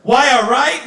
Why I write?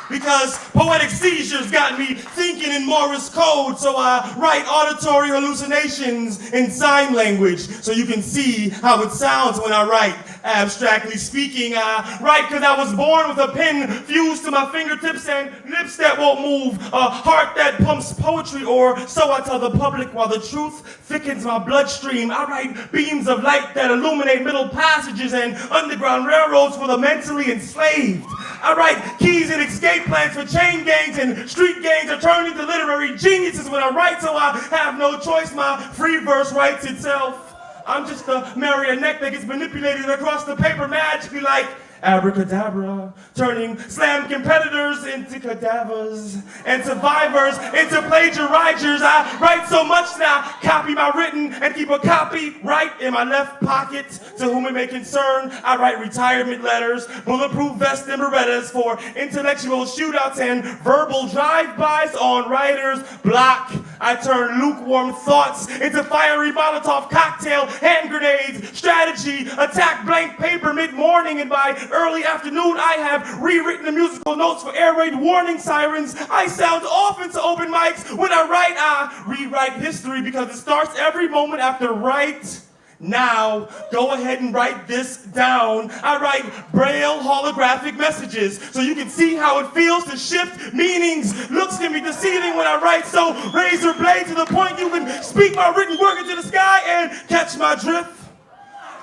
Because poetic seizures got me thinking in Morse code, so I write auditory hallucinations in sign language so you can see how it sounds when I write. Abstractly speaking, I write because I was born with a pen fused to my fingertips and lips that won't move, a heart that pumps poetry, or so I tell the public, while the truth thickens my bloodstream. I write beams of light that illuminate middle passages and underground railroads for the mentally enslaved. I write keys and escape plans for chain gangs and street gangs are turned into literary geniuses when I write, so I have no choice. My free verse writes itself. I'm just a marionette that gets manipulated across the paper magically like abracadabra, turning slam competitors into cadavers and survivors into plagiarizers. I write so much that I copy my written and keep a copy right in my left pocket. To whom it may concern, I write retirement letters, bulletproof vests and Berettas for intellectual shootouts and verbal drive-bys on writer's block. I turn lukewarm thoughts into fiery Molotov cocktail, hand grenades, strategy, attack blank paper mid-morning, and by early afternoon I have rewritten the musical notes for air raid warning sirens. I sound off into open mics. When I write, I rewrite history because it starts every moment after right now. Go ahead and write this down. I write braille holographic messages so you can see how it feels to shift meanings. Looks can be deceiving when I write, so razor blade to the point you can speak my written word into the sky and catch my drift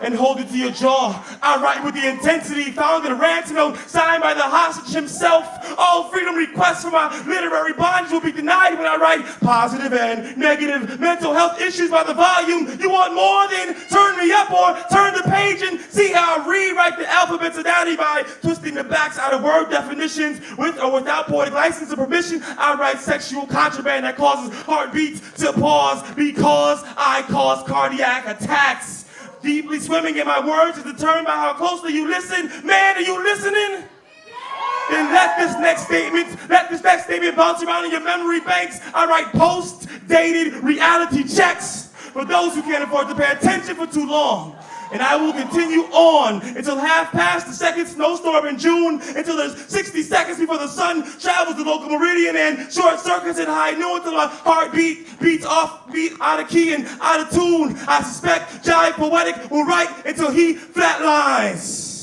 and hold it to your jaw. I write with the intensity found in a ransom note signed by the hostage himself. All freedom requests for my literary bondage will be denied when I write positive and negative mental health issues by the volume. You want more? Then turn me up or turn the page and see how I rewrite the alphabet today by twisting the backs out of word definitions with or without poetic license or permission. I write sexual contraband that causes heartbeats to pause because I cause cardiac attacks. Deeply swimming in my words is determined by how closely you listen. Man, are you listening? Then let this next statement bounce around in your memory banks. I write post-dated reality checks for those who can't afford to pay attention for too long. And I will continue on until half past the second snowstorm in June, until there's 60 seconds before the sun travels the local meridian and short circuits at high noon until my heartbeat beats off beat out of key and out of tune. I suspect Jive Poetic will write until he flatlines.